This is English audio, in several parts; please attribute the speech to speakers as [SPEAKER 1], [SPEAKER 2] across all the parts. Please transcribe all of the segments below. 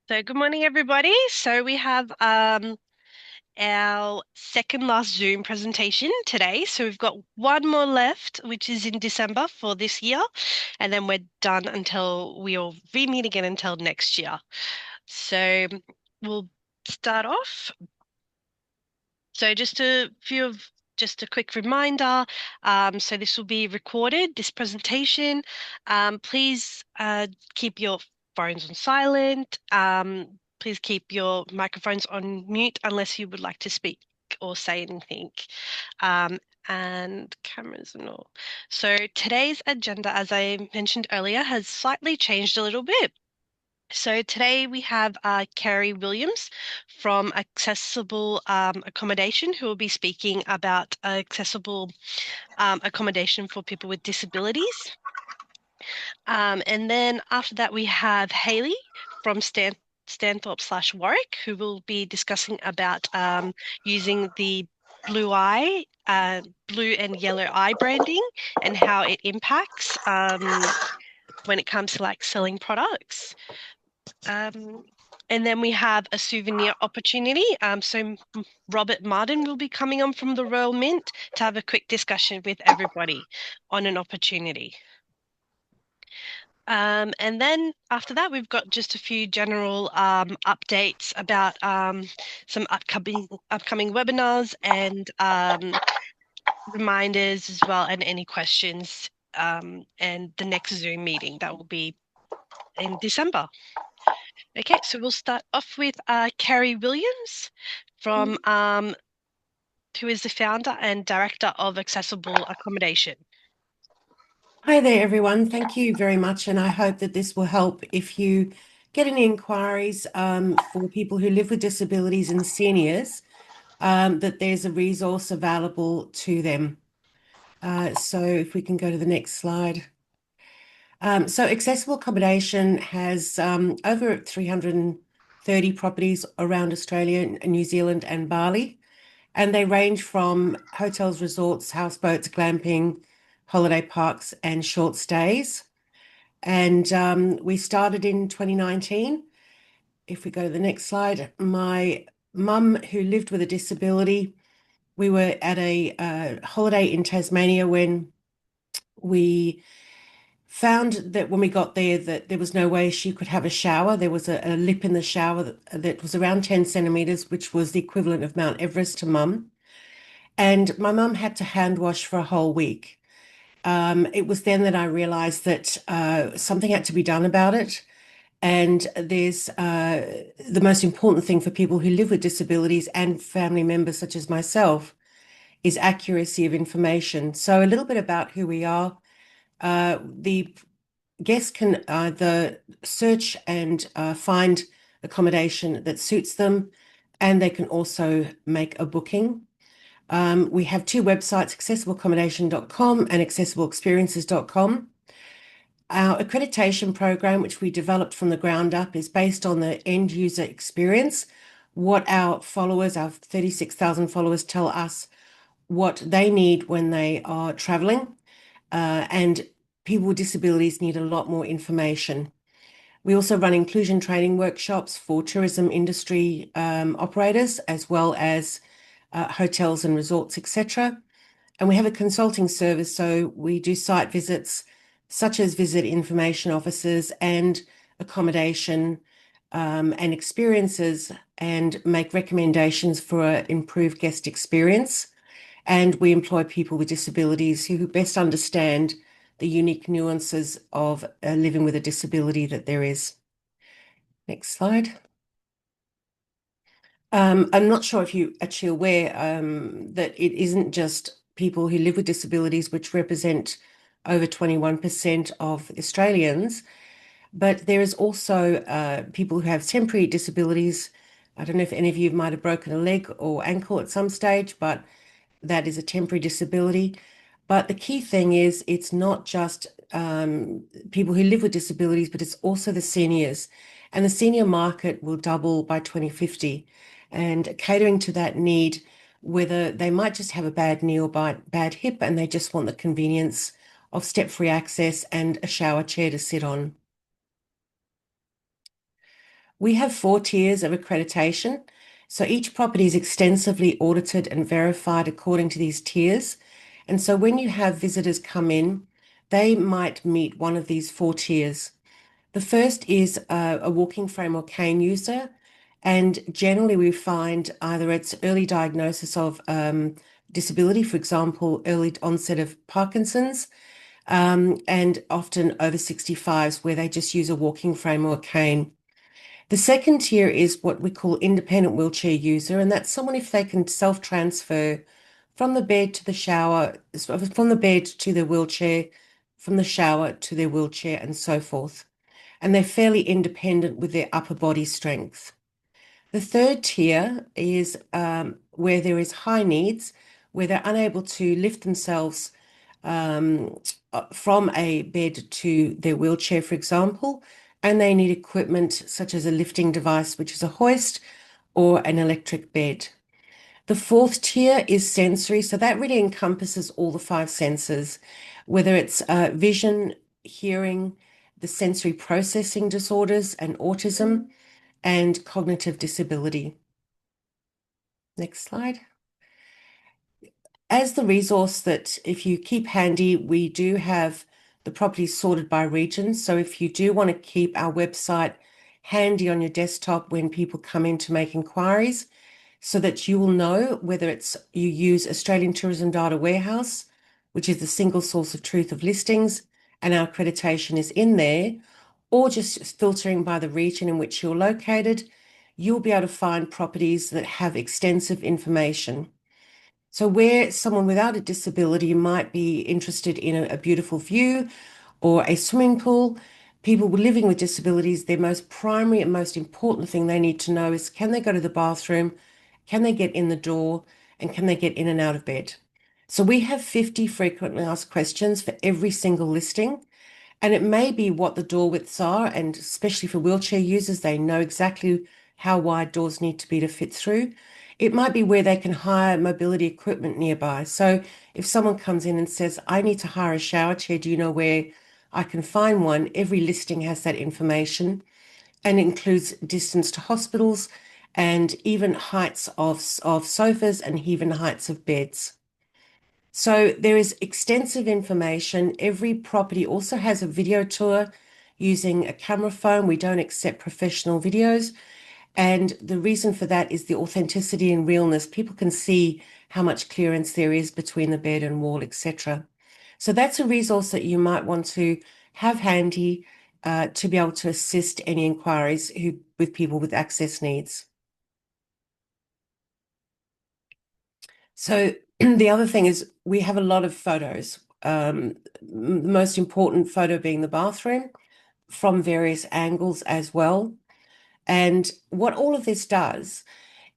[SPEAKER 1] So good morning, everybody. So we have our second last Zoom presentation today. So we've got one more left, which is in December for this year, and then we're done until we'll re-meet again until next year. So we'll start off. So just a quick reminder. So this will be recorded, this presentation. Please keep your phones on silent. Please keep your microphones on mute unless you would like to speak or say anything. Um, and cameras and all. So today's agenda, as I mentioned earlier, has slightly changed a little bit. So today we have Kerry Williams from Accessible Accommodation, who will be speaking about accessible accommodation for people with disabilities. And then after that, we have Hayley from Stanthorpe/Warwick, who will be discussing about using the blue and yellow eye branding and how it impacts when it comes to like selling products. Um, and then we have a souvenir opportunity. Robert Martin will be coming on from the Royal Mint to have a quick discussion with everybody on an opportunity. And then after that, we've got just a few general updates about some upcoming webinars and reminders as well, and any questions. And the next Zoom meeting that will be in December. Okay, so we'll start off with Kerry Williams from who is the founder and director of Accessible Accommodation.
[SPEAKER 2] Hi there, everyone. Thank you very much. And I hope that this will help if you get any inquiries for people who live with disabilities and seniors, that there's a resource available to them. So if we can go to the next slide. So Accessible Accommodation has over 330 properties around Australia, New Zealand, and Bali. And they range from hotels, resorts, houseboats, glamping, holiday parks, and short stays. And we started in 2019. If we go to the next slide, my mum, who lived with a disability, we were at a holiday in Tasmania when we found that when we got there that there was no way she could have a shower. There was a lip in the shower that was around 10 centimeters, which was the equivalent of Mount Everest to mum. And my mum had to hand wash for a whole week. It was then that I realized that something had to be done about it. And there's the most important thing for people who live with disabilities and family members such as myself is accuracy of information. So a little bit about who we are. The guests can either search and find accommodation that suits them, and they can also make a booking. We have two websites, accessibleaccommodation.com and accessibleexperiences.com. Our accreditation program, which we developed from the ground up, is based on the end user experience. What our followers, our 36,000 followers, tell us what they need when they are traveling. And people with disabilities need a lot more information. We also run inclusion training workshops for tourism industry operators, as well as hotels and resorts, etc. And we have a consulting service, so we do site visits, such as visit information officers and accommodation and experiences, and make recommendations for an improved guest experience. And we employ people with disabilities who best understand the unique nuances of living with a disability that there is. Next slide. I'm not sure if you actually aware that it isn't just people who live with disabilities, which represent over 21% of Australians, but there is also people who have temporary disabilities. I don't know if any of you might have broken a leg or ankle at some stage, but that is a temporary disability. But the key thing is it's not just people who live with disabilities, but it's also the seniors. And the senior market will double by 2050. And catering to that need, whether they might just have a bad knee or bad hip and they just want the convenience of step-free access and a shower chair to sit on. We have 4 tiers of accreditation. So each property is extensively audited and verified according to these tiers. And so when you have visitors come in, they might meet one of these 4 tiers. The first is a walking frame or cane user. And generally, we find either it's early diagnosis of disability, for example, early onset of Parkinson's, and often over 65s where they just use a walking frame or a cane. The second tier is what we call independent wheelchair user, and that's someone if they can self-transfer from the bed to the shower, from the bed to the wheelchair, from the shower to their wheelchair, and so forth. And they're fairly independent with their upper body strength. The third tier is where there is high needs, where they're unable to lift themselves um, from a bed to their wheelchair, for example, and they need equipment such as a lifting device, which is a hoist or an electric bed. The fourth tier is sensory, so that really encompasses all the five senses, whether it's vision, hearing, the sensory processing disorders and autism, and cognitive disability. Next slide. As the resource that if you keep handy, we do have the properties sorted by region. So if you do want to keep our website handy on your desktop when people come in to make inquiries, so that you will know whether it's you use Australian Tourism Data Warehouse, which is the single source of truth of listings, and our accreditation is in there, or just filtering by the region in which you're located, you'll be able to find properties that have extensive information. So where someone without a disability might be interested in a beautiful view or a swimming pool, people living with disabilities, their most primary and most important thing they need to know is can they go to the bathroom, can they get in the door, and can they get in and out of bed? So we have 50 frequently asked questions for every single listing. And it may be what the door widths are, and especially for wheelchair users, they know exactly how wide doors need to be to fit through. It might be where they can hire mobility equipment nearby. So if someone comes in and says, I need to hire a shower chair, do you know where I can find one? Every listing has that information and includes distance to hospitals and even heights of sofas and even heights of beds. So there is extensive information. Every property also has a video tour using a camera phone. We don't accept professional videos. And the reason for that is the authenticity and realness. People can see how much clearance there is between the bed and wall, etc. So that's a resource that you might want to have handy to be able to assist any inquiries with people with access needs. So the other thing is we have a lot of photos. The most important photo being the bathroom from various angles as well. And what all of this does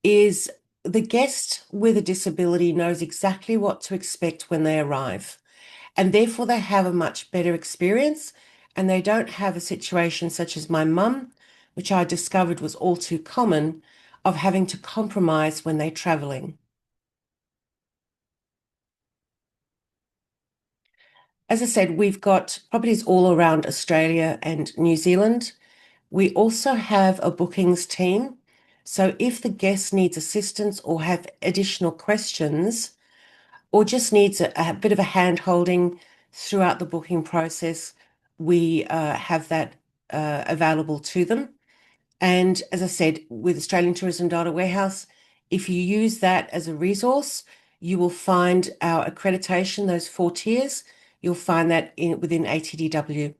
[SPEAKER 2] is the guest with a disability knows exactly what to expect when they arrive. And therefore, they have a much better experience and they don't have a situation such as my mum, which I discovered was all too common, of having to compromise when they're traveling. As I said, we've got properties all around Australia and New Zealand. We also have a bookings team. So if the guest needs assistance or have additional questions or just needs a bit of a hand holding throughout the booking process, we have that available to them. And as I said, with Australian Tourism Data Warehouse, if you use that as a resource, you will find our accreditation, those 4 tiers, you'll find that within ATDW.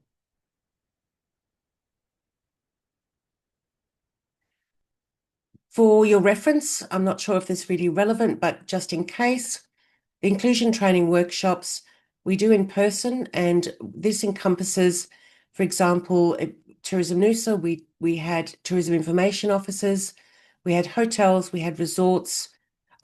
[SPEAKER 2] For your reference, I'm not sure if this is really relevant, but just in case, the inclusion training workshops we do in person, and this encompasses, for example, Tourism Noosa, we had tourism information officers, we had hotels, we had resorts,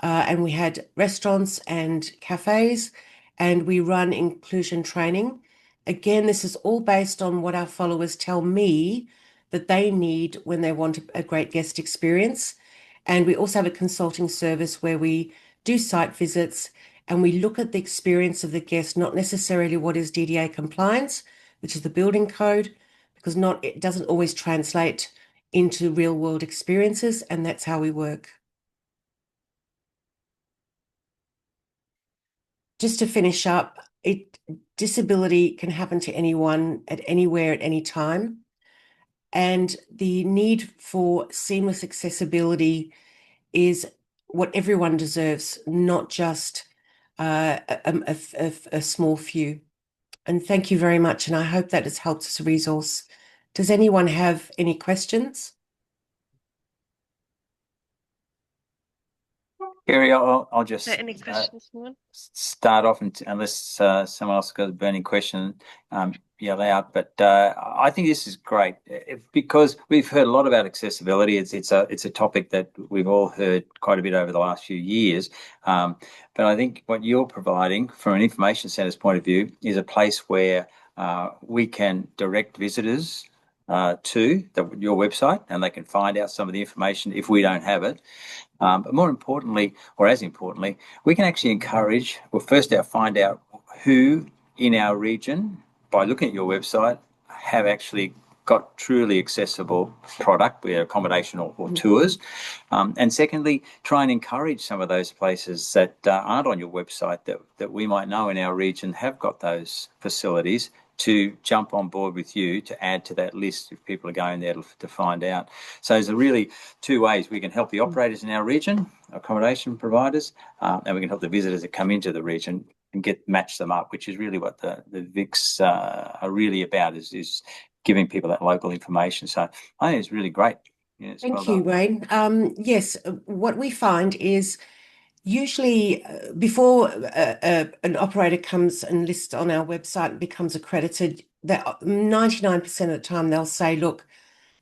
[SPEAKER 2] and we had restaurants and cafes, and we run inclusion training. Again, this is all based on what our followers tell me that they need when they want a great guest experience. And we also have a consulting service where we do site visits and we look at the experience of the guest, not necessarily what is DDA compliance, which is the building code, because it doesn't always translate into real world experiences, and that's how we work. Just to finish up, disability can happen to anyone at anywhere at any time. And the need for seamless accessibility is what everyone deserves, not just a small few. And thank you very much. And I hope that has helped as a resource. Does anyone have any questions?
[SPEAKER 3] Kerry, I'll
[SPEAKER 1] Is
[SPEAKER 3] just
[SPEAKER 1] there any questions, Simon?
[SPEAKER 3] start off, unless someone else got a burning question, yell out. But I think this is great because we've heard a lot about accessibility. It's a topic that we've all heard quite a bit over the last few years. But I think what you're providing, from an information centre's point of view, is a place where we can direct visitors to your website, and they can find out some of the information if we don't have it. But more importantly, or as importantly, we can actually encourage, well, first out, find out who in our region, by looking at your website, have actually got truly accessible product, be it accommodation or tours. And secondly, try and encourage some of those places that aren't on your website that we might know in our region have got those facilities, to jump on board with you to add to that list if people are going there to find out. So there's really two ways. We can help the operators in our region, accommodation providers, and we can help the visitors that come into the region and match them up, which is really what the VICs are really about, is giving people that local information. So I think it's really great. Yeah,
[SPEAKER 2] Thank you, Wayne. Yes, what we find is usually before an operator comes and lists on our website and becomes accredited, that 99% of the time they'll say, look,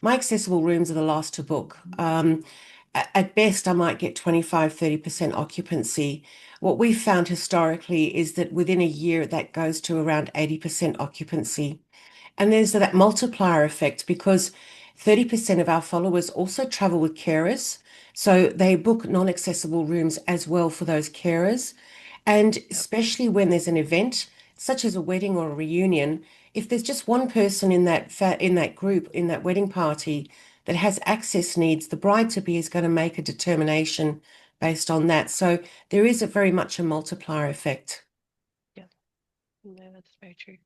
[SPEAKER 2] my accessible rooms are the last to book. At best, I might get 25, 30% occupancy. What we've found historically is that within a year, that goes to around 80% occupancy. And there's that multiplier effect because 30% of our followers also travel with carers. So they book non-accessible rooms as well for those carers. And especially when there's an event, such as a wedding or a reunion, if there's just one person in that group, in that wedding party that has access needs, the bride-to-be is going to make a determination based on that. So there is very much a multiplier effect.
[SPEAKER 1] Yeah, no, that's very true.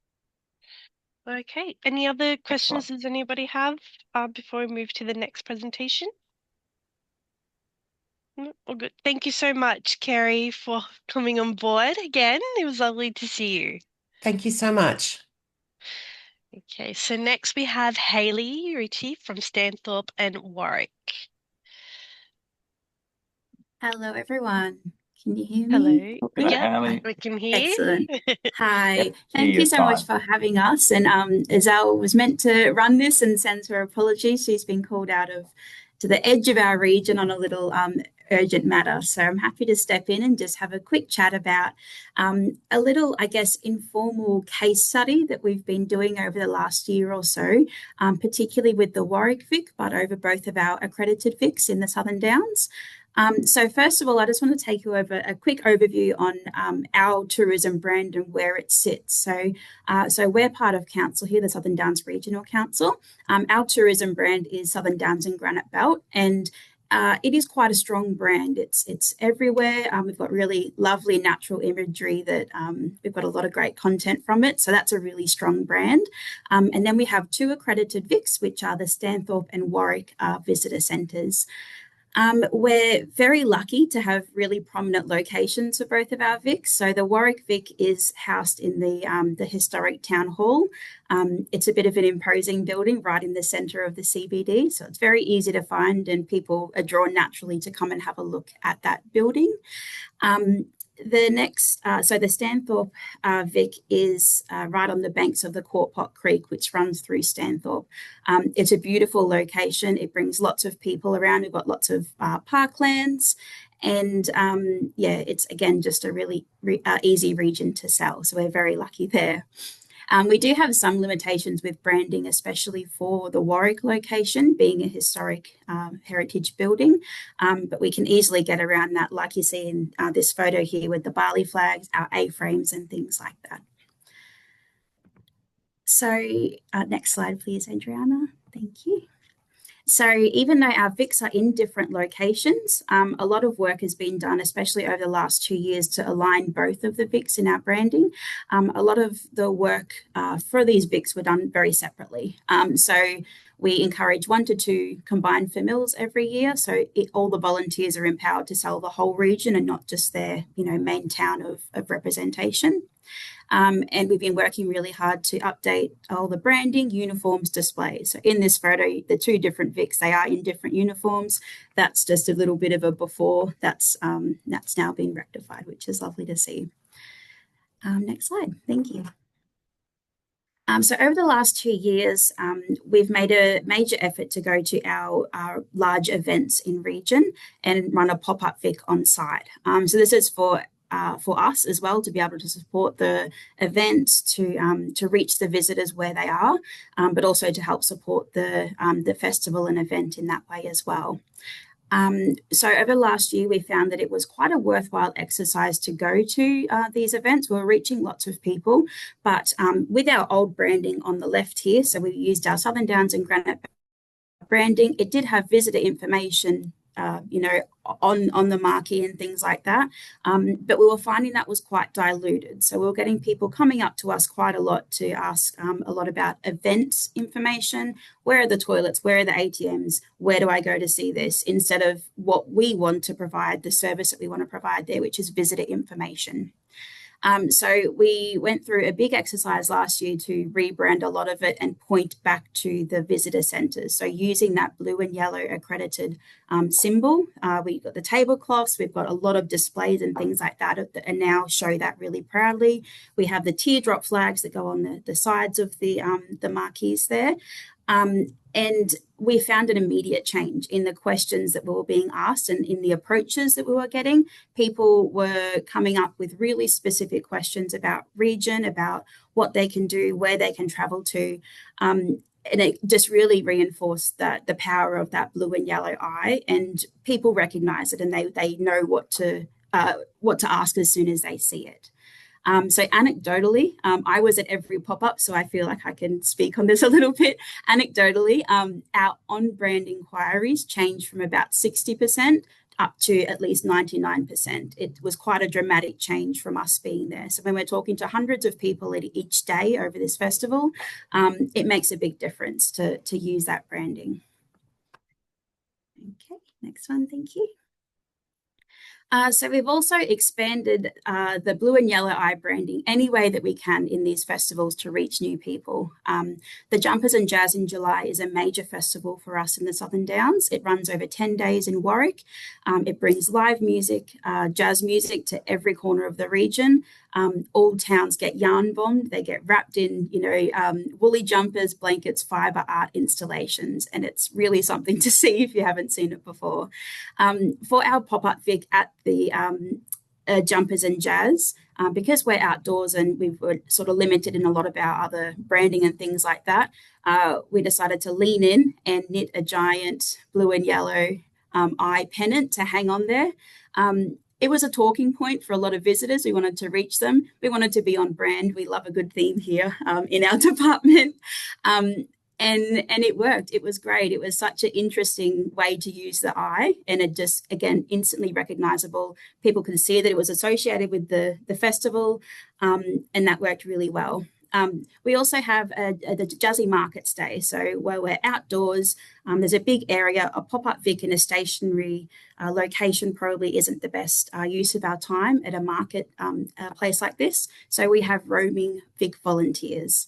[SPEAKER 1] Okay, any other questions does anybody have before we move to the next presentation? No, all good. Thank you so much, Kerry, for coming on board again. It was lovely to see you.
[SPEAKER 2] Thank you so much.
[SPEAKER 1] Okay, so next we have Hayley Ritchie from Stanthorpe and Warwick.
[SPEAKER 4] Hello, everyone. Can you hear me?
[SPEAKER 1] Hello.
[SPEAKER 3] Hello,
[SPEAKER 1] Yeah,
[SPEAKER 3] Hayley.
[SPEAKER 1] we can hear.
[SPEAKER 4] Excellent. Hi.
[SPEAKER 3] Yep,
[SPEAKER 4] Thank you so much
[SPEAKER 3] fine.
[SPEAKER 4] for having us. And Azelle was meant to run this and sends her apologies. She's been called out to the edge of our region on a little urgent matter. So I'm happy to step in and just have a quick chat about a little, I guess, informal case study that we've been doing over the last year or so, particularly with the Warwick VIC, but over both of our accredited VICs in the Southern Downs. So first of all, I just want to take you over a quick overview on our tourism brand and where it sits. So we're part of council here, the Southern Downs Regional Council. Our tourism brand is Southern Downs and Granite Belt, and it is quite a strong brand. It's everywhere. We've got really lovely natural imagery that we've got a lot of great content from it. So that's a really strong brand. And then we have two accredited VICs, which are the Stanthorpe and Warwick visitor centres. We're very lucky to have really prominent locations for both of our VICs. So the Warwick VIC is housed in the historic town hall. It's a bit of an imposing building right in the centre of the CBD. So it's very easy to find and people are drawn naturally to come and have a look at that building. The next, so the Stanthorpe VIC is right on the banks of the Quortpot Creek, which runs through Stanthorpe. It's a beautiful location. It brings lots of people around. We've got lots of parklands. And yeah, it's again just a really easy region to sell. So we're very lucky there. We do have some limitations with branding, especially for the Warwick location being a historic heritage building, but we can easily get around that, like you see in this photo here with the barley flags, our A-frames and things like that. So next slide, please, Adriana. Thank you. So even though our VICs are in different locations, a lot of work has been done, especially over the last 2 years, to align both of the VICs in our branding. A lot of the work for these VICs were done very separately. So we encourage 1 to 2 combined families every year. So all the volunteers are empowered to sell the whole region and not just their, main town of representation. And we've been working really hard to update all the branding, uniforms, displays. So in this photo, the 2 different VICs, they are in different uniforms. That's just a little bit of a before. That's now been rectified, which is lovely to see. Next slide. Thank you. So over the last 2 years, we've made a major effort to go to our large events in region and run a pop-up VIC on site. So this is for us as well, to be able to support the event, to reach the visitors where they are, but also to help support the festival and event in that way as well. So over the last year, we found that it was quite a worthwhile exercise to go to these events. We were reaching lots of people, but with our old branding on the left here, so we used our Southern Downs and Granite branding. It did have visitor information on the marquee and things like that. But we were finding that was quite diluted. So we were getting people coming up to us quite a lot to ask a lot about event information. Where are the toilets? Where are the ATMs? Where do I go to see this? Instead of what we want to provide, the service that we want to provide there, which is visitor information. So we went through a big exercise last year to rebrand a lot of it and point back to the visitor centres. So using that blue and yellow accredited symbol, we've got the tablecloths, we've got a lot of displays and things like that and now show that really proudly. We have the teardrop flags that go on the sides of the marquees there. And we found an immediate change in the questions that were being asked and in the approaches that we were getting. People were coming up with really specific questions about region, about what they can do, where they can travel to. And it just really reinforced the power of that blue and yellow eye, and people recognize it and they know what to ask as soon as they see it. So anecdotally, I was at every pop-up, so I feel like I can speak on this a little bit. Anecdotally, our on-brand inquiries changed from about 60% up to at least 99%. It was quite a dramatic change from us being there. So when we're talking to hundreds of people each day over this festival, it makes a big difference to use that branding. Okay, next one, thank you. So we've also expanded the blue and yellow eye branding any way that we can in these festivals to reach new people. The Jumpers and Jazz in July is a major festival for us in the Southern Downs. It runs over 10 days in Warwick. It brings live music, jazz music to every corner of the region. All towns get yarn bombed. They get wrapped in, woolly jumpers, blankets, fibre art installations, and it's really something to see if you haven't seen it before. For our pop-up VIC at the Jumpers and Jazz, because we're outdoors and we were sort of limited in a lot of our other branding and things like that, we decided to lean in and knit a giant blue and yellow eye pennant to hang on there. It was a talking point for a lot of visitors. We wanted to reach them. We wanted to be on brand. We love a good theme here in our department. And it worked. It was great. It was such an interesting way to use the eye, and it just, again, instantly recognizable. People could see that it was associated with the festival, and that worked really well. We also have the Jazzy Markets Day, so where we're outdoors. There's a big area, a pop-up VIC in a stationary location probably isn't the best use of our time at a market place like this. So we have roaming VIC volunteers.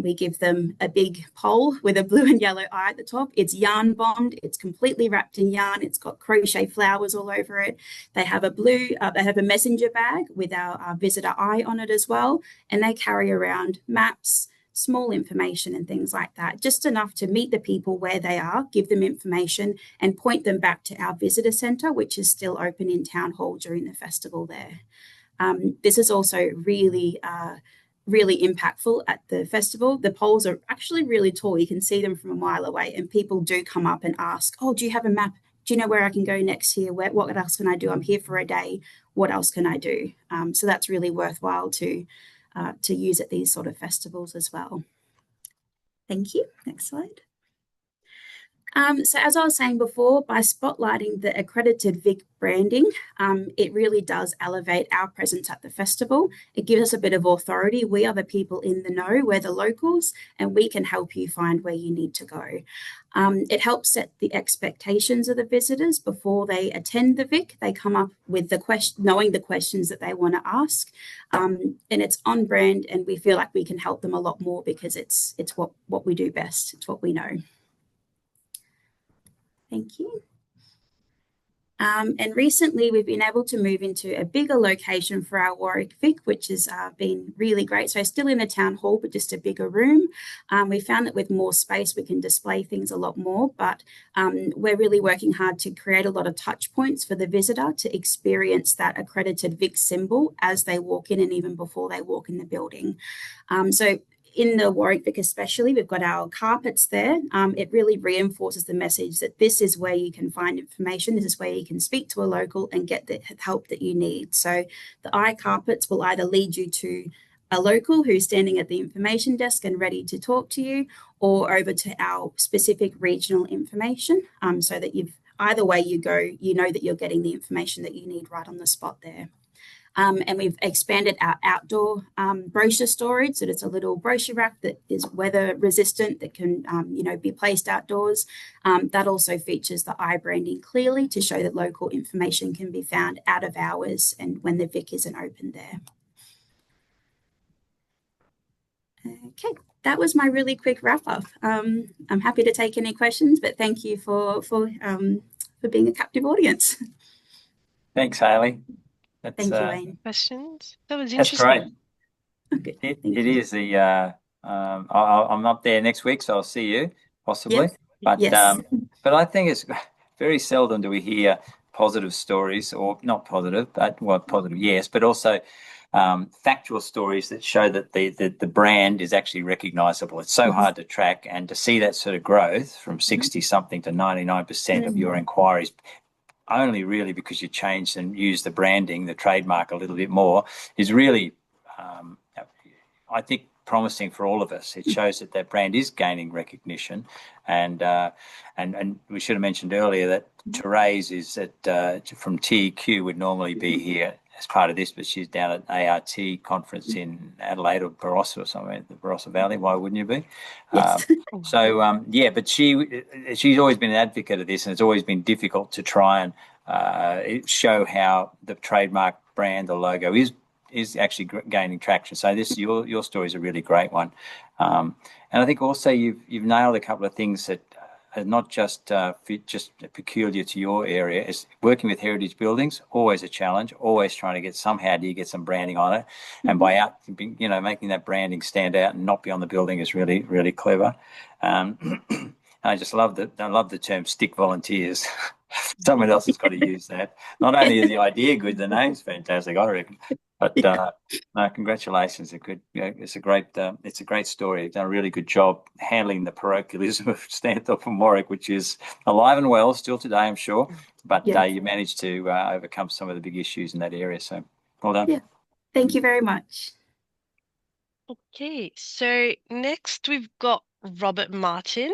[SPEAKER 4] We give them a big pole with a blue and yellow eye at the top. It's yarn bombed. It's completely wrapped in yarn. It's got crochet flowers all over it. They have a messenger bag with our visitor eye on it as well. And they carry around maps, small information and things like that, just enough to meet the people where they are, give them information and point them back to our visitor centre, which is still open in Town Hall during the festival there. This is also really impactful at the festival. The poles are actually really tall. You can see them from a mile away, and people do come up and ask, oh, do you have a map? Do you know where I can go next here? What else can I do? I'm here for a day. What else can I do? So that's really worthwhile to use at these sort of festivals as well. Thank you. Next slide. So as I was saying before, by spotlighting the accredited VIC branding, it really does elevate our presence at the festival. It gives us a bit of authority. We are the people in the know, we're the locals, and we can help you find where you need to go. It helps set the expectations of the visitors before they attend the VIC. They come up with knowing the questions that they want to ask, and it's on brand, and we feel like we can help them a lot more because it's what we do best. It's what we know. Thank you. And recently we've been able to move into a bigger location for our Warwick VIC, which has been really great. So still in the town hall, but just a bigger room. We found that with more space, we can display things a lot more, but we're really working hard to create a lot of touch points for the visitor to experience that accredited VIC symbol as they walk in and even before they walk in the building. So in the Warwick VIC especially, we've got our carpets there. It really reinforces the message that this is where you can find information, this is where you can speak to a local and get the help that you need. So the eye carpets will either lead you to a local who's standing at the information desk and ready to talk to you, or over to our specific regional information, so that either way you go, you know that you're getting the information that you need right on the spot there. And we've expanded our outdoor brochure storage, so it's a little brochure rack that is weather resistant that can be placed outdoors. That also features the eye branding clearly to show that local information can be found out of hours and when the VIC isn't open there. Okay, that was my really quick wrap up. I'm happy to take any questions, but thank you for being a captive audience.
[SPEAKER 3] Thanks, Hayley.
[SPEAKER 4] Thank you, Wayne.
[SPEAKER 1] Questions? That was
[SPEAKER 3] That's
[SPEAKER 1] interesting.
[SPEAKER 3] great.
[SPEAKER 4] Okay,
[SPEAKER 3] It is the. I'm up there next week, so I'll see you possibly.
[SPEAKER 4] Yes.
[SPEAKER 3] But
[SPEAKER 4] Yes.
[SPEAKER 3] but I think it's very seldom do we hear positive stories, or not positive, but positive, yes, but also factual stories that show that the brand is actually recognisable. It's so hard to track, and to see that sort of growth from 60 something to 99% of your inquiries, only really because you changed and used the branding, the trademark a little bit more, is really, I think, promising for all of us. It shows that that brand is gaining recognition, and we should have mentioned earlier that Therese is from TEQ, would normally be here as part of this, but she's down at ART conference in Adelaide or Barossa or somewhere, the Barossa Valley. Why wouldn't you be?
[SPEAKER 4] Yes.
[SPEAKER 3] But she's always been an advocate of this, and it's always been difficult to try and show how the trademark brand or logo is actually gaining traction. So your story is a really great one, and I think also you've nailed a couple of things that are not just peculiar to your area. Is working with heritage buildings, always a challenge, always trying to get some branding on it, and by making that branding stand out and not be on the building is really, really clever. I just love the term stick volunteers. Someone else has got to use that. Not only is the idea good, the name's fantastic, I reckon. But congratulations! It's a great story. You've done a really good job handling the parochialism of Stanthorpe and Warwick, which is alive and well still today, I'm sure. But you managed to overcome some of the big issues in that area. So well done.
[SPEAKER 4] Yeah, thank you very much.
[SPEAKER 1] Okay, so next we've got Robert Martin.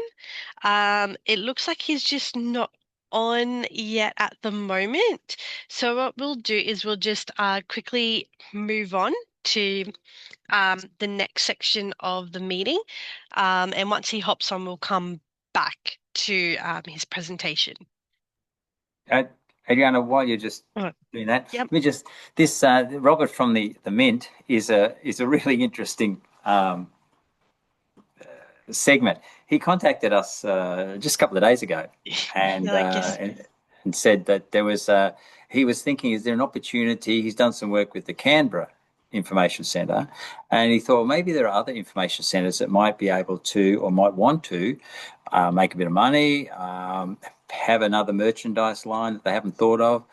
[SPEAKER 1] It looks like he's just not on yet at the moment. So what we'll do is we'll just quickly move on to the next section of the meeting. And once he hops on, we'll come back to his presentation.
[SPEAKER 3] Adriana, while you're just doing that, let me just Robert from the Mint is a really interesting segment. He contacted us just a couple of days ago, and said that there was he was thinking, is there an opportunity? He's done some work with the Canberra Information Centre, and he thought maybe there are other information centres that might be able to or might want to make a bit of money, have another merchandise line that they haven't thought of,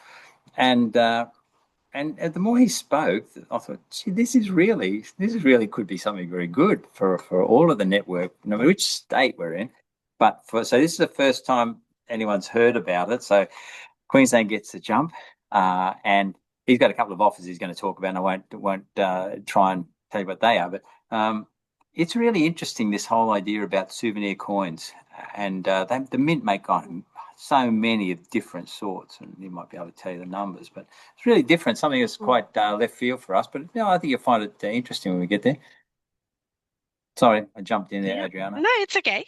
[SPEAKER 3] and the more he spoke, I thought, gee, this is really could be something very good for all of the network, no matter which state we're in. So this is the first time anyone's heard about it. So Queensland gets the jump, and he's got a couple of offers he's going to talk about, and I won't try and tell you what they are. But it's really interesting, this whole idea about souvenir coins, and the Mint make so many of different sorts, and you might be able to tell you the numbers, but it's really different. Something that's quite left field for us, but I think you'll find it interesting when we get there. Sorry, I jumped in there, Adriana.
[SPEAKER 1] No, it's okay.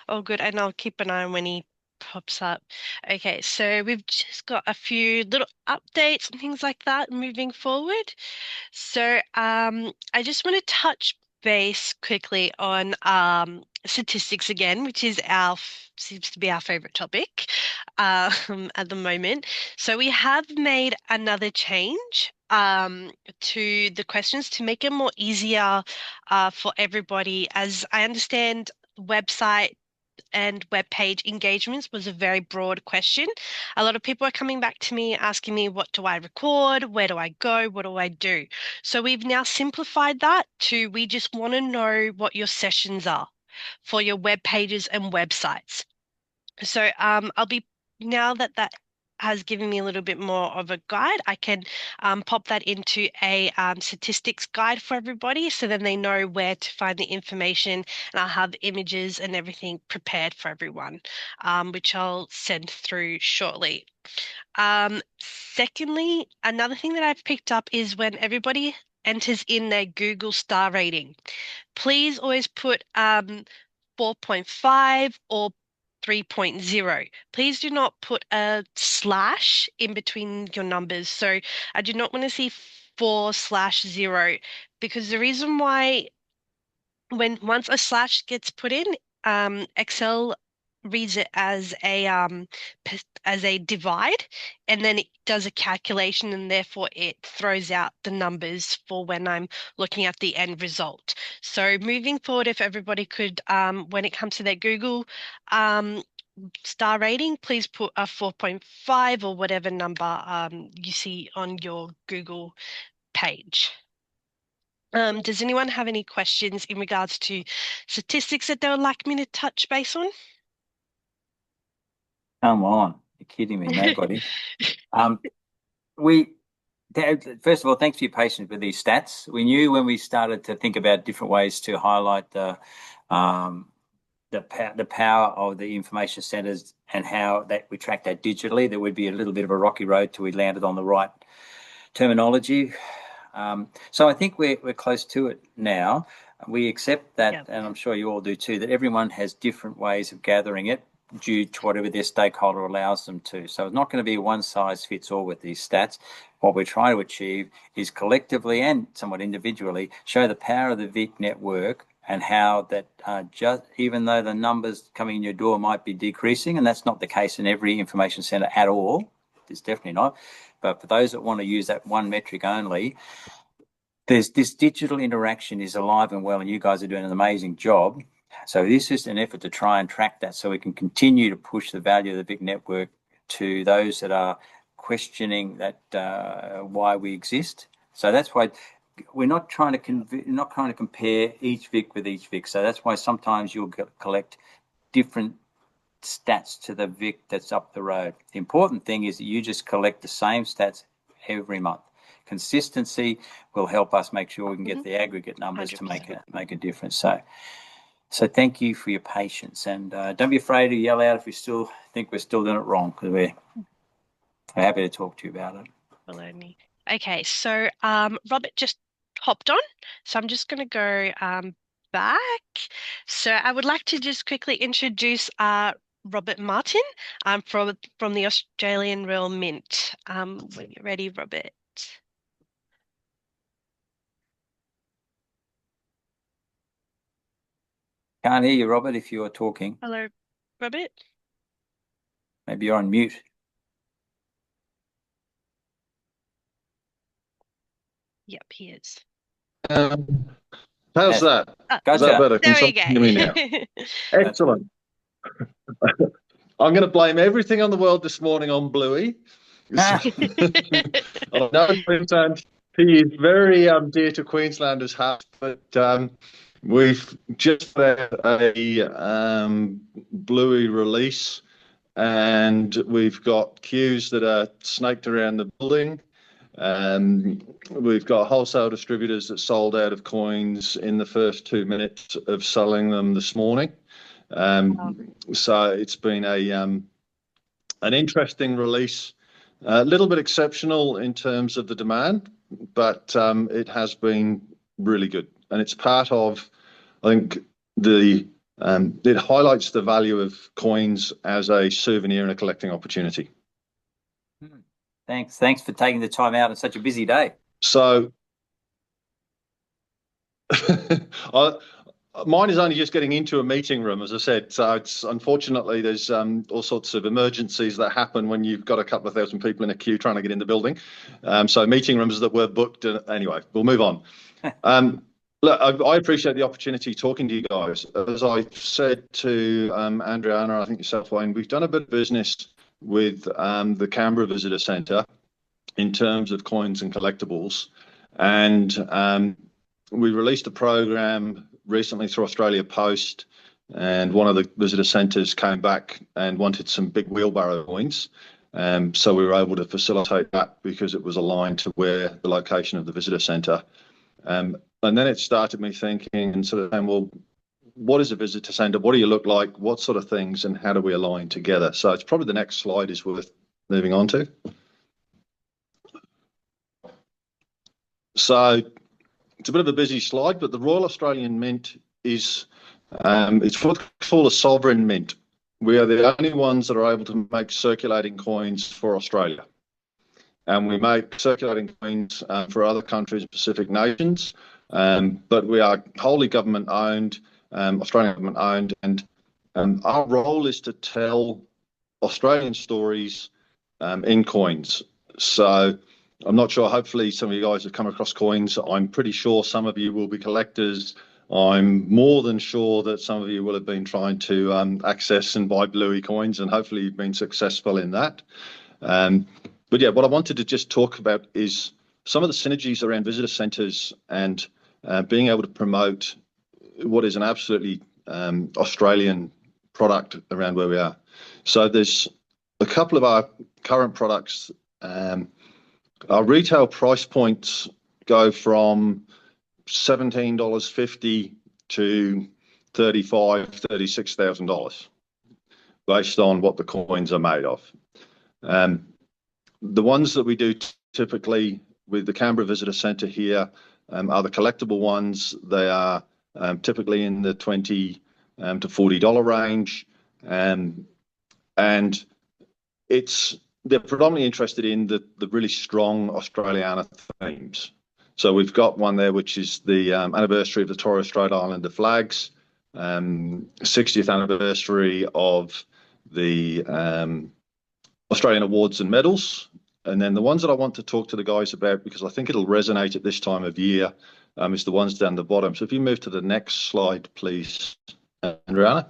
[SPEAKER 1] Oh, good. And I'll keep an eye on when he pops up. Okay, so we've just got a few little updates and things like that moving forward. So I just want to touch base quickly on statistics again, which is seems to be our favorite topic at the moment. So we have made another change to the questions to make it more easier for everybody. As I understand, website and web page engagements was a very broad question. A lot of people are coming back to me asking me, what do I record? Where do I go? What do I do? So we've now simplified that to, we just want to know what your sessions are for your web pages and websites. So I'll be, now that that has given me a little bit more of a guide, I can pop that into a statistics guide for everybody, so then they know where to find the information, and I'll have images and everything prepared for everyone, which I'll send through shortly. Secondly, another thing that I've picked up is when everybody enters in their Google star rating, please always put 4.5 or 3.0. Please do not put a slash in between your numbers. So I do not want to see 4/0, because the reason why, once a slash gets put in, Excel reads it as a divide, and then it does a calculation, and therefore it throws out the numbers for when I'm looking at the end result. So moving forward, if everybody could, when it comes to their Google star rating, please put a 4.5 or whatever number you see on your Google page. Does anyone have any questions in regards to statistics that they would like me to touch base on?
[SPEAKER 3] Come on, you're kidding me, nobody. First of all, thanks for your patience with these stats. We knew when we started to think about different ways to highlight the power of the information centres and how that we track that digitally, there would be a little bit of a rocky road till we landed on the right terminology. So I think we're close to it now. We accept that, and I'm sure you all do too, that everyone has different ways of gathering it due to whatever their stakeholder allows them to. So it's not going to be one size fits all with these stats. What we're trying to achieve is collectively and somewhat individually show the power of the VIC network, and how that just even though the numbers coming in your door might be decreasing, and that's not the case in every information centre at all, it's definitely not, but for those that want to use that one metric only, there's this digital interaction is alive and well, and you guys are doing an amazing job. So this is an effort to try and track that so we can continue to push the value of the VIC network to those that are questioning that why we exist. So that's why we're not trying to compare each VIC with each VIC. So that's why sometimes you'll collect different stats to the VIC that's up the road. The important thing is that you just collect the same stats every month. Consistency will help us make sure we can get the aggregate numbers 100%. to make a difference. So thank you for your patience, and don't be afraid to yell out if you still think we're still doing it wrong, because we're happy to talk to you about it.
[SPEAKER 1] Below me. Okay, so Robert just hopped on, so I'm just going to go back. So I would like to just quickly introduce Robert Martin from the Australian Royal Mint. When you're ready, Robert.
[SPEAKER 3] Can't hear you, Robert, if you're talking.
[SPEAKER 1] Hello, Robert.
[SPEAKER 3] Maybe you're on mute.
[SPEAKER 1] Yep, he is.
[SPEAKER 5] How's that?
[SPEAKER 3] Gotcha.
[SPEAKER 5] Is that better?
[SPEAKER 1] There
[SPEAKER 5] Can
[SPEAKER 1] we go.
[SPEAKER 5] hear me now? Excellent. I'm going to blame everything on the world this morning on Bluey. I know Queensland, he is very dear to Queenslanders' hearts, but we've just had a Bluey release, and we've got queues that are snaked around the building. We've got wholesale distributors that sold out of coins in the first 2 minutes of selling them this morning. So it's been an interesting release, a little bit exceptional in terms of the demand, but it has been really good. And it's part of, I think, it highlights the value of coins as a souvenir and a collecting opportunity.
[SPEAKER 3] Thanks for taking the time out on such a busy day.
[SPEAKER 5] So mine is only just getting into a meeting room, as I said. So it's unfortunately there's all sorts of emergencies that happen when you've got a couple of thousand people in a queue trying to get in the building. So meeting rooms that were booked. Anyway, we'll move on. Look, I appreciate the opportunity talking to you guys. As I said to Andriana, I think yourself, Wayne, we've done a bit of business with the Canberra Visitor Centre in terms of coins and collectibles. And we released a program recently through Australia Post, and one of the visitor centres came back and wanted some big wheelbarrow coins. So we were able to facilitate that because it was aligned to where the location of the visitor centre. And then it started me thinking and sort of saying, well, what is a visitor centre? What do you look like? What sort of things, and how do we align together? So it's probably the next slide is worth moving on to. So it's a bit of a busy slide, but the Royal Australian Mint is, it's what we call a sovereign mint. We are the only ones that are able to make circulating coins for Australia. And we make circulating coins for other countries, Pacific nations, but we are wholly government owned, Australian government owned, and our role is to tell Australian stories in coins. So I'm not sure, hopefully some of you guys have come across coins. I'm pretty sure some of you will be collectors. I'm more than sure that some of you will have been trying to access and buy bluey coins, and hopefully you've been successful in that. But yeah, what I wanted to just talk about is some of the synergies around visitor centres and being able to promote what is an absolutely Australian product around where we are. So there's a couple of our current products. Our retail price points go from $17.50 to $35,000, $36,000 based on what the coins are made of. The ones that we do typically with the Canberra Visitor Centre here are the collectible ones. They are typically in the $20 to $40 range, and they're predominantly interested in the really strong Australiana themes. So we've got one there which is the anniversary of the Torres Strait Islander flags, 60th anniversary of the Australian awards and medals. And then the ones that I want to talk to the guys about, because I think it'll resonate at this time of year, is the ones down the bottom. So if you move to the next slide, please, Andriana.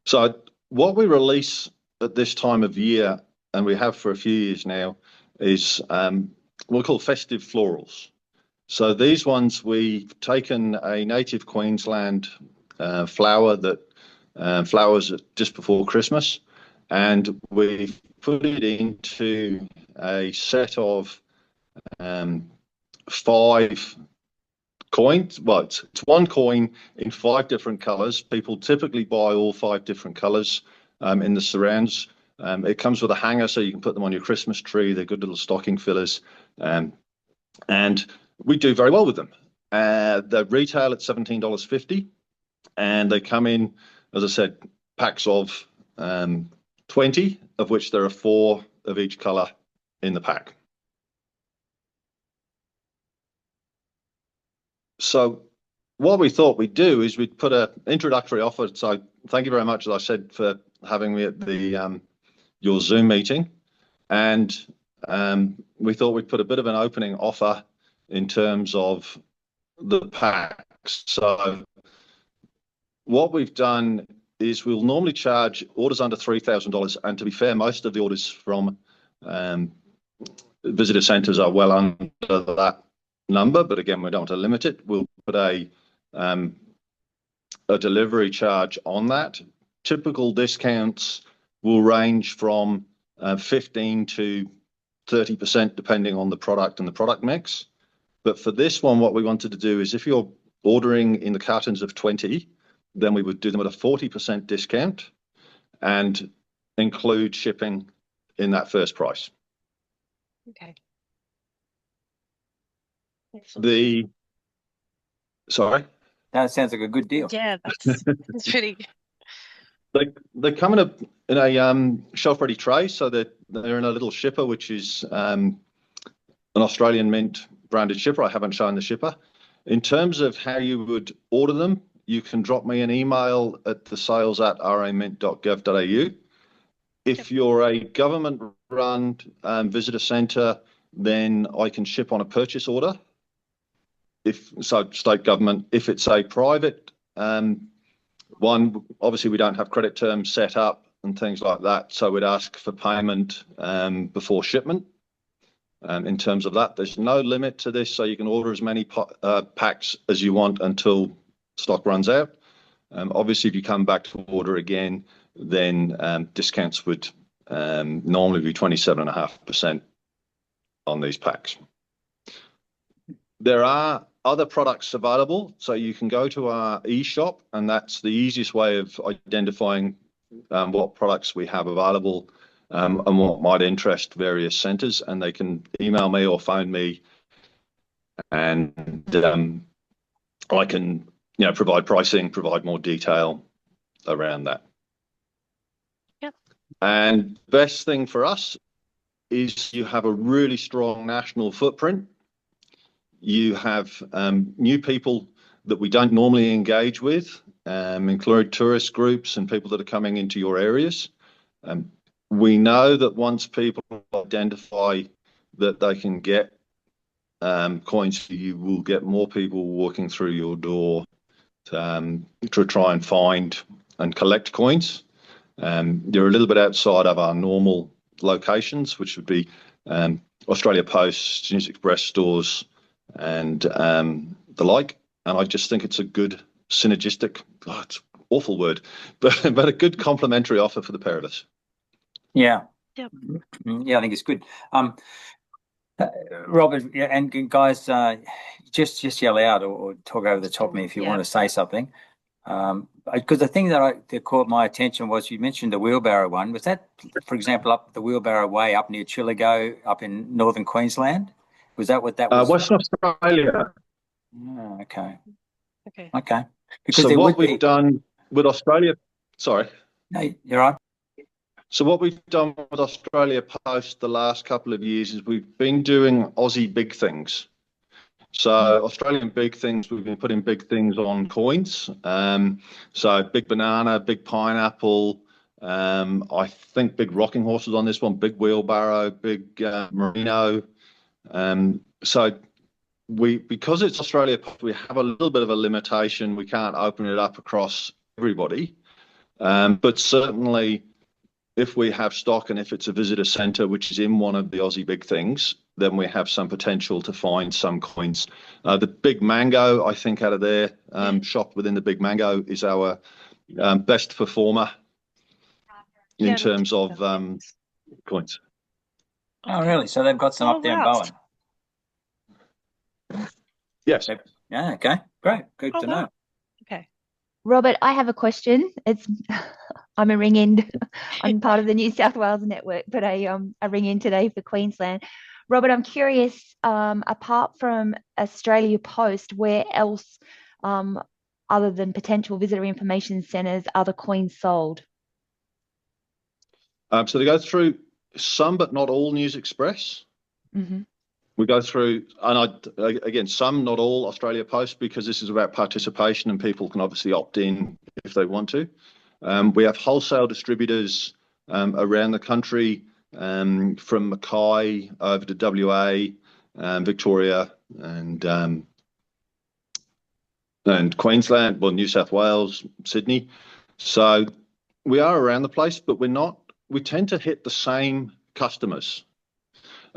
[SPEAKER 5] So what we release at this time of year, and we have for a few years now, is what we call festive florals. So these ones, we've taken a native Queensland flower that flowers just before Christmas, and we've put it into a set of 5 coins. Well, it's one coin in 5 different colours. People typically buy all 5 different colours in the surrounds. It comes with a hanger, so you can put them on your Christmas tree. They're good little stocking fillers, and we do very well with them. They retail at $17.50, and they come in, as I said, packs of 20, of which there are 4 of each colour in the pack. So what we thought we'd do is we'd put an introductory offer. So thank you very much, as I said, for having me at the your Zoom meeting. And we thought we'd put a bit of an opening offer in terms of the packs. So what we've done is we'll normally charge orders under $3,000. And to be fair, most of the orders from visitor centres are well under that number. But again, we don't want to limit it. We'll put a delivery charge on that. Typical discounts will range from 15 to 30% depending on the product and the product mix. But for this one, what we wanted to do is if you're ordering in the cartons of 20, then we would do them at a 40% discount and include shipping in that first price.
[SPEAKER 1] Okay. Excellent.
[SPEAKER 5] Sorry?
[SPEAKER 3] That sounds like a good deal.
[SPEAKER 1] Yeah, that's pretty.
[SPEAKER 5] They come in a shelf-ready tray, so they're in a little shipper, which is an Australian Mint branded shipper. I haven't shown the shipper. In terms of how you would order them, you can drop me an email at the sales@ramint.gov.au. If you're a government-run visitor centre, then I can ship on a purchase order. So state government. If it's a private one, obviously we don't have credit terms set up and things like that, so we'd ask for payment before shipment. In terms of that, there's no limit to this, so you can order as many packs as you want until stock runs out. Obviously, if you come back to order again, then discounts would normally be 27.5% on these packs. There are other products available, so you can go to our e-shop, and that's the easiest way of identifying what products we have available and what might interest various centres, and they can email me or phone me, and I can provide pricing, provide more detail around that.
[SPEAKER 1] Yep.
[SPEAKER 5] And best thing for us is you have a really strong national footprint. You have new people that we don't normally engage with, including tourist groups and people that are coming into your areas. We know that once people identify that they can get coins, you will get more people walking through your door to try and find and collect coins. They're a little bit outside of our normal locations, which would be Australia Post, News Express stores, and the like. And I just think it's a good synergistic, it's an awful word, but a good complementary offer for the pair of us.
[SPEAKER 3] Yeah.
[SPEAKER 1] Yep.
[SPEAKER 3] Yeah, I think it's good. Robert and guys, just yell out or talk over the top of me if you want to say something. Because the thing that caught my attention was you mentioned the wheelbarrow one. Was that, for example, up the Wheelbarrow Way up near Chillago, up in northern Queensland? Was that what that was?
[SPEAKER 5] Western Australia.
[SPEAKER 3] Oh, okay.
[SPEAKER 1] Okay.
[SPEAKER 3] Because
[SPEAKER 5] so what we've done with Australia, sorry.
[SPEAKER 3] No, you're right.
[SPEAKER 5] So what we've done with Australia Post the last couple of years is we've been doing Aussie big things. So Australian big things, we've been putting big things on coins. So big banana, big pineapple, I think big rocking horses on this one, big wheelbarrow, big merino. So because it's Australia Post, we have a little bit of a limitation. We can't open it up across everybody. But certainly if we have stock and if it's a visitor centre, which is in one of the Aussie big things, then we have some potential to find some coins. The Big Mango, I think, out of their shop within the Big Mango is our best performer in terms of coins.
[SPEAKER 3] Oh, really? So they've got some up there in Bowen?
[SPEAKER 5] Yes.
[SPEAKER 3] Yeah, okay. Great. Good to know.
[SPEAKER 1] Okay.
[SPEAKER 6] Robert, I have a question. I'm a ring-in. I'm part of the New South Wales network, but I ring in today for Queensland. Robert, I'm curious, apart from Australia Post, where else, other than potential visitor information centres, are the coins sold?
[SPEAKER 5] So they go through some, but not all, News Express.
[SPEAKER 6] Mm-hmm.
[SPEAKER 5] We go through, and again, some, not all, Australia Post, because this is about participation and people can obviously opt in if they want to. We have wholesale distributors around the country, from Mackay over to WA, Victoria, and Queensland, well, New South Wales, Sydney. So we are around the place, but we tend to hit the same customers.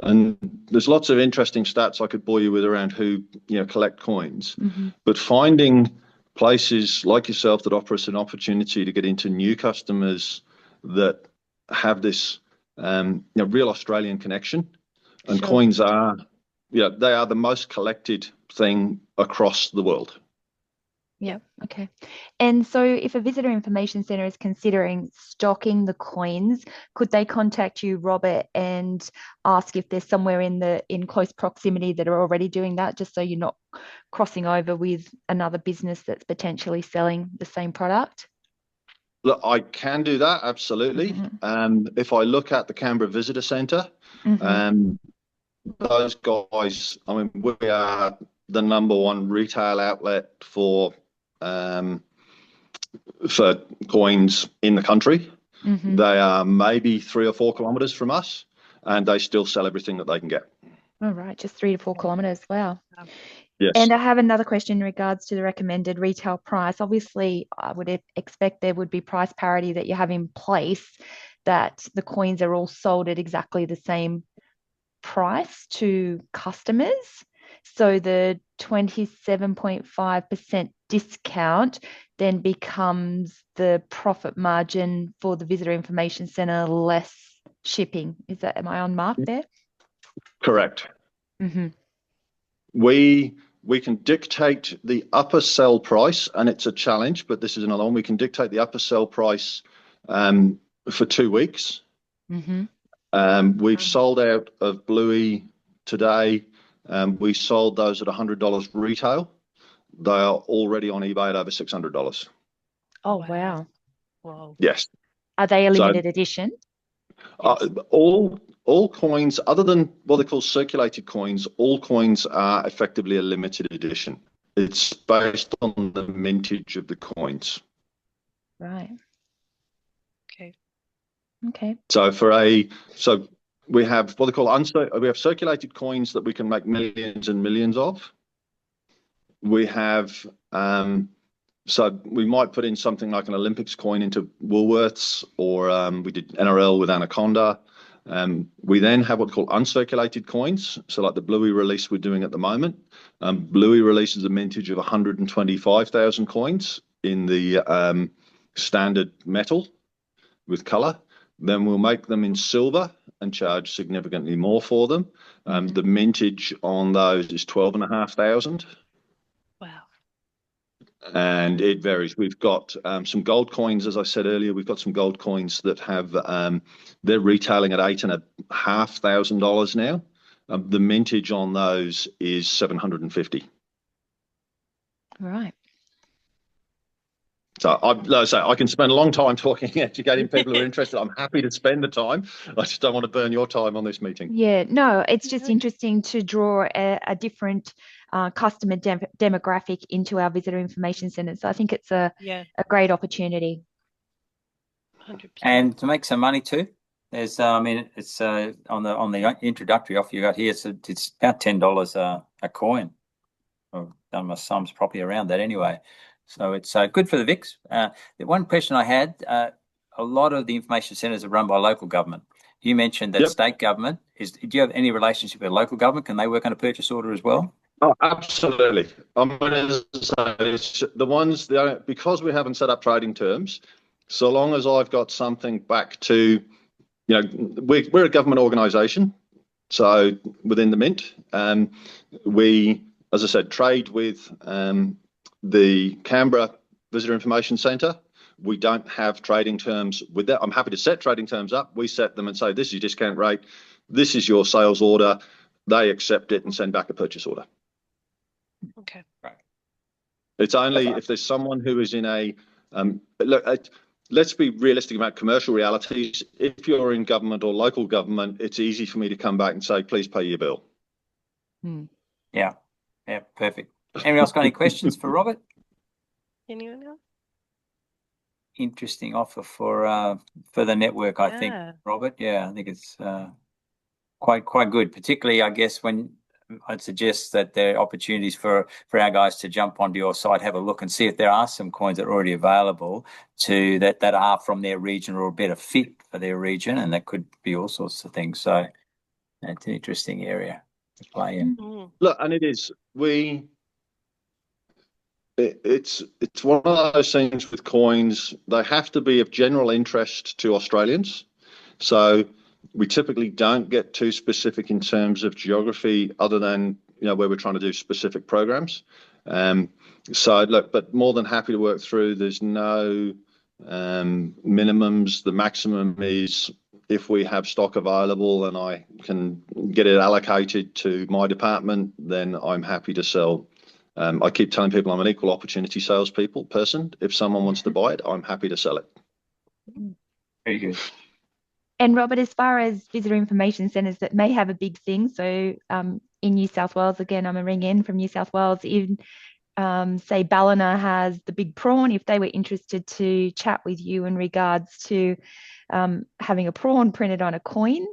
[SPEAKER 5] And there's lots of interesting stats I could bore you with around who collect coins, but finding places like yourself that offer us an opportunity to get into new customers that have this real Australian connection And
[SPEAKER 6] Sure.
[SPEAKER 5] coins are, they are the most collected thing across the world.
[SPEAKER 6] Yeah, okay. And so if a visitor information centre is considering stocking the coins, could they contact you, Robert, and ask if there's somewhere in close proximity that are already doing that, just so you're not crossing over with another business that's potentially selling the same product?
[SPEAKER 5] Look, I can do that, absolutely. If I look at the Canberra Visitor Centre, those guys, I mean, we are the #1 retail outlet for coins in the country. They are maybe 3 or 4 kilometres from us, and they still sell everything that they can get.
[SPEAKER 6] All right, just 3 to 4 kilometres. Wow.
[SPEAKER 5] Yes.
[SPEAKER 6] And I have another question in regards to the recommended retail price. Obviously, I would expect there would be price parity that you have in place, that the coins are all sold at exactly the same price to customers. So the 27.5% discount then becomes the profit margin for the visitor information centre less shipping. Am I on mark there?
[SPEAKER 5] Correct. We can dictate the upper sell price, and it's a challenge, but this is another one. We can dictate the upper sell price for 2 weeks. We've sold out of Bluey today. We sold those at $100 retail. They are already on eBay at over $600.
[SPEAKER 6] Oh, wow.
[SPEAKER 1] Wow.
[SPEAKER 5] Yes.
[SPEAKER 6] Are they a limited edition?
[SPEAKER 5] All coins, other than what they call circulated coins, all coins are effectively a limited edition. It's based on the mintage of the coins.
[SPEAKER 6] Right.
[SPEAKER 1] Okay.
[SPEAKER 6] Okay.
[SPEAKER 5] So we have what they call we have circulated coins that we can make millions and millions of. We have so we might put in something like an Olympics coin into Woolworths, or we did NRL with Anaconda. We then have what we call uncirculated coins. So like the Bluey release we're doing at the moment. Bluey releases a mintage of 125,000 coins in the standard metal with colour. Then we'll make them in silver and charge significantly more for them. The mintage on those is 12,500.
[SPEAKER 1] Wow.
[SPEAKER 5] And it varies. We've got some gold coins, as I said earlier. We've got some gold coins that have they're retailing at $8,500 now. The mintage on those is 750.
[SPEAKER 6] Right.
[SPEAKER 5] So I can spend a long time talking, educating people who are interested. I'm happy to spend the time. I just don't want to burn your time on this meeting.
[SPEAKER 6] Yeah, no, it's just interesting to draw a different customer demographic into our visitor information centres. So I think it's a great opportunity.
[SPEAKER 1] 100%.
[SPEAKER 3] And to make some money too. There's, it's on the introductory offer you got here. It's about $10 a coin. I've done my sums properly around that anyway. So it's good for the VICs. The one question I had, a lot of the information centres are run by local government. You mentioned that state government do you have any relationship with local government? Can they work on a purchase order as well?
[SPEAKER 5] Oh, absolutely. I'm going to say it's because we haven't set up trading terms, so long as I've got something back to, we're a government organisation, so within the Mint, we, as I said, trade with the Canberra Visitor Information Centre. We don't have trading terms with that. I'm happy to set trading terms up. We set them and say, this is your discount rate, this is your sales order. They accept it and send back a purchase order.
[SPEAKER 1] Okay.
[SPEAKER 3] Right.
[SPEAKER 5] It's only if there's someone who is in a let's be realistic about commercial realities. If you're in government or local government, it's easy for me to come back and say, please pay your bill.
[SPEAKER 3] Yeah, perfect. Anyone else got any questions for Robert?
[SPEAKER 1] Anyone else?
[SPEAKER 3] Interesting offer for the network, I think, Robert. Yeah, I think it's quite good, particularly, I guess, when I'd suggest that there are opportunities for our guys to jump onto your site, have a look and see if there are some coins that are already available that are from their region or a better fit for their region, and that could be all sorts of things. So it's an interesting area to play in.
[SPEAKER 5] Look, and it is. It's one of those things with coins. They have to be of general interest to Australians. So We typically don't get too specific in terms of geography, other than where we're trying to do specific programs. So look, but more than happy to work through. There's no minimums. The maximum is if we have stock available and I can get it allocated to my department, then I'm happy to sell. I keep telling people I'm an equal opportunity person. If someone wants to buy it, I'm happy to sell it.
[SPEAKER 3] Very good.
[SPEAKER 6] And Robert, as far as visitor information centres that may have a big thing, so in New South Wales, again, I'm a ring in from New South Wales, in say Ballina has the big prawn, if they were interested to chat with you in regards to having a prawn printed on a coin,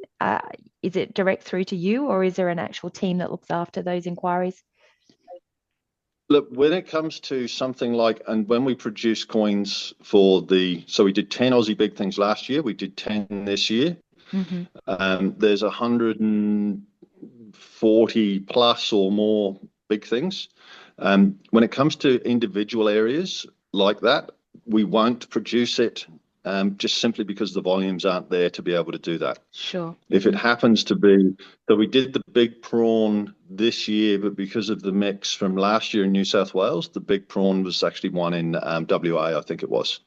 [SPEAKER 6] is it direct through to you, or is there an actual team that looks after those inquiries?
[SPEAKER 5] Look, when it comes to something like, and when we produce coins so we did 10 Aussie big things last year, we did 10 this year. There's 140 plus or more big things. When it comes to individual areas like that, we won't produce it just simply because the volumes aren't there to be able to do that.
[SPEAKER 6] Sure.
[SPEAKER 5] If it happens to be that we did the big prawn this year, but because of the mix from last year in New South Wales, the big prawn was actually one in WA, I think it was.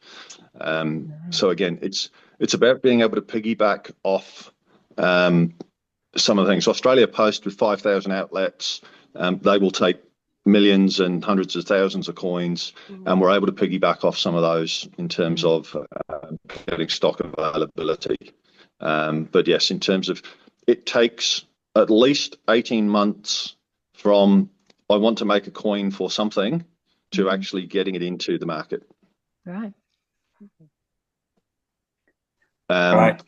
[SPEAKER 5] So again, it's about being able to piggyback off some of the things. Australia Post, with 5,000 outlets, they will take millions and hundreds of thousands of coins, and we're able to piggyback off some of those in terms of getting stock availability. But yes, in terms of, it takes at least 18 months from I want to make a coin for something to actually getting it into the market.
[SPEAKER 6] Right.
[SPEAKER 3] Right.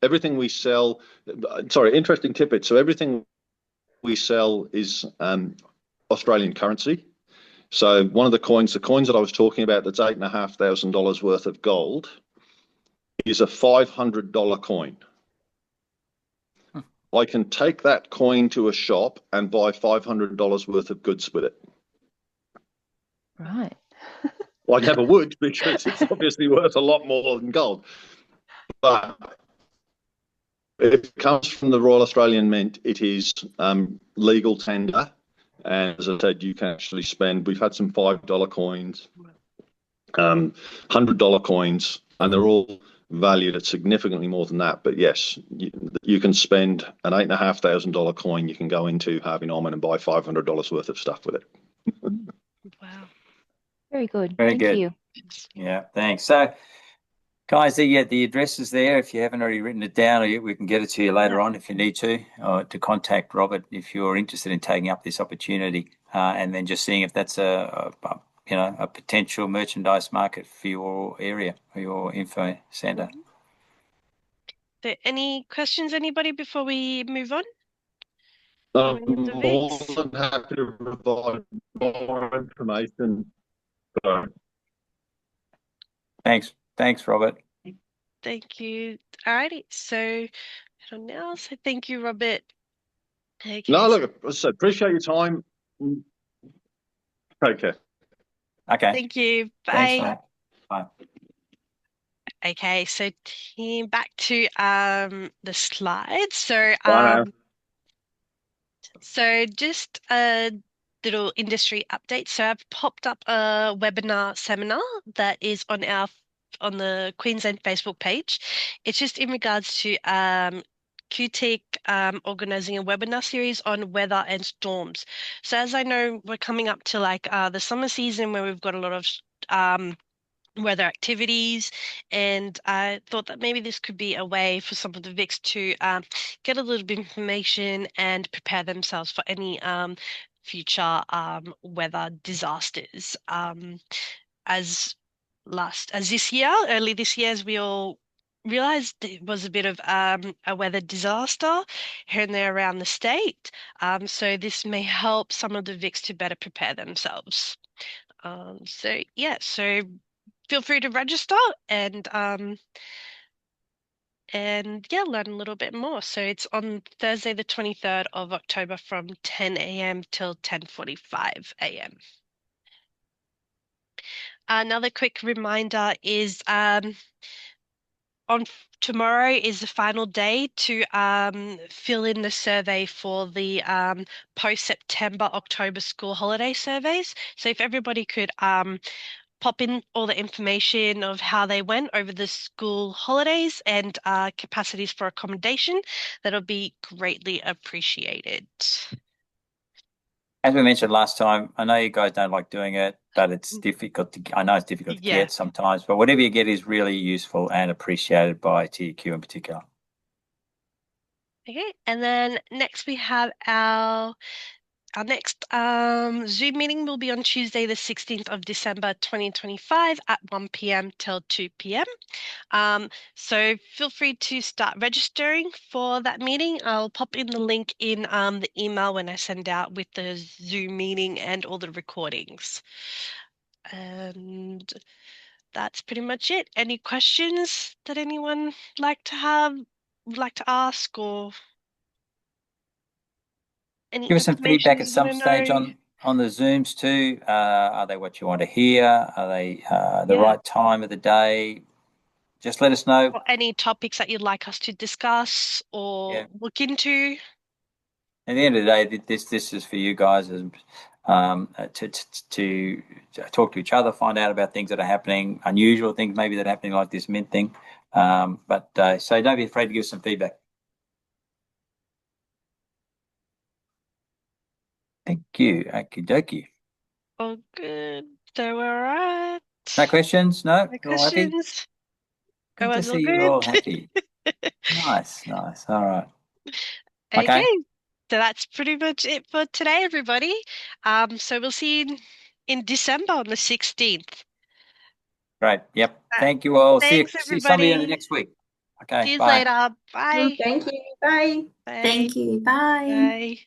[SPEAKER 5] Everything we sell, sorry, interesting tidbit. So everything we sell is Australian currency. So one of the coins that I was talking about, that's $8,500 worth of gold, is a $500 coin. I can take that coin to a shop and buy $500 worth of goods with it.
[SPEAKER 6] Right.
[SPEAKER 5] I never would, because it's obviously worth a lot more than gold. But it comes from the Royal Australian Mint. It is legal tender. And as I said, you can actually spend, we've had some $5 coins, $100 coins, and they're all valued at significantly more than that. But yes, you can spend an $8,500 coin. You can go into Harvey Norman and buy $500 worth of stuff with it.
[SPEAKER 1] Wow.
[SPEAKER 6] Very good.
[SPEAKER 3] Very
[SPEAKER 6] Thank
[SPEAKER 3] good.
[SPEAKER 6] you.
[SPEAKER 3] Yeah, thanks. So, guys, the address is there. If you haven't already written it down, we can get it to you later on if you need to contact Robert if you're interested in taking up this opportunity, and then just seeing if that's a potential merchandise market for your area, for your info centre.
[SPEAKER 1] So any questions, anybody, before we move on?
[SPEAKER 5] I'm more than happy to provide more information.
[SPEAKER 3] Thanks, Robert.
[SPEAKER 1] Thank you. Alrighty, so head on now. So thank you, Robert. Okay,
[SPEAKER 5] No, look, as I said, appreciate your time. Take care.
[SPEAKER 3] Okay.
[SPEAKER 1] thank you. Bye.
[SPEAKER 3] Thanks, mate. Bye.
[SPEAKER 1] Okay, so team, back to the slides. So
[SPEAKER 5] Bye now.
[SPEAKER 1] so just a little industry update. So I've popped up a webinar seminar that is on the Queensland Facebook page. It's just in regards to QTIC organizing a webinar series on weather and storms. So as I know, we're coming up to like the summer season where we've got a lot of weather activities, and I thought that maybe this could be a way for some of the VICs to get a little bit of information and prepare themselves for any future weather disasters. Early this year, as we all realized, it was a bit of a weather disaster here and there around the state. So this may help some of the VICs to better prepare themselves. So feel free to register and learn a little bit more. So it's on Thursday, the 23rd of October from 10 a.m. till 10:45 a.m. Another quick reminder is tomorrow is the final day to fill in the survey for the post-September, October school holiday surveys. So if everybody could pop in all the information of how they went over the school holidays and capacities for accommodation, that'll be greatly appreciated.
[SPEAKER 3] As we mentioned last time, I know you guys don't like doing it, but it's difficult to, I know it's difficult to get sometimes, but whatever you get is really useful and appreciated by TEQ in particular.
[SPEAKER 1] Okay, and then next we have our next Zoom meeting will be on Tuesday, the 16th of December 2025 at 1 p.m. till 2 p.m. So feel free to start registering for that meeting. I'll pop in the link in the email when I send out with the Zoom meeting and all the recordings. And that's pretty much it. Any questions that anyone would like to ask, or any
[SPEAKER 3] Give us some
[SPEAKER 1] information
[SPEAKER 3] feedback at
[SPEAKER 1] you
[SPEAKER 3] some
[SPEAKER 1] want to
[SPEAKER 3] stage
[SPEAKER 1] know?
[SPEAKER 3] on the Zooms too. Are they what you want to hear? Are they the
[SPEAKER 1] Yeah.
[SPEAKER 3] right time of the day? Just let us know.
[SPEAKER 1] Or any topics that you'd like us to discuss or look into.
[SPEAKER 3] At the end of the day, this is for you guys to talk to each other, find out about things that are happening, unusual things maybe that are happening, like this mint thing. So don't be afraid to give us some feedback. Thank you. Okie dokie.
[SPEAKER 1] All good. So we're right.
[SPEAKER 3] No questions? No?
[SPEAKER 1] No
[SPEAKER 3] You're all happy?
[SPEAKER 1] questions.
[SPEAKER 3] Good to see you all happy. Nice. All right.
[SPEAKER 1] Okay. So that's pretty much it for today, everybody. So we'll see you in December on the 16th.
[SPEAKER 3] Great. Yep. Thank you all.
[SPEAKER 1] Thanks,
[SPEAKER 3] See some of you
[SPEAKER 1] everybody.
[SPEAKER 3] next week. Okay.
[SPEAKER 1] See you
[SPEAKER 3] Bye.
[SPEAKER 1] later. Bye.
[SPEAKER 4] Thank you. Bye.
[SPEAKER 1] Bye.
[SPEAKER 4] Thank you. Bye.
[SPEAKER 1] Bye.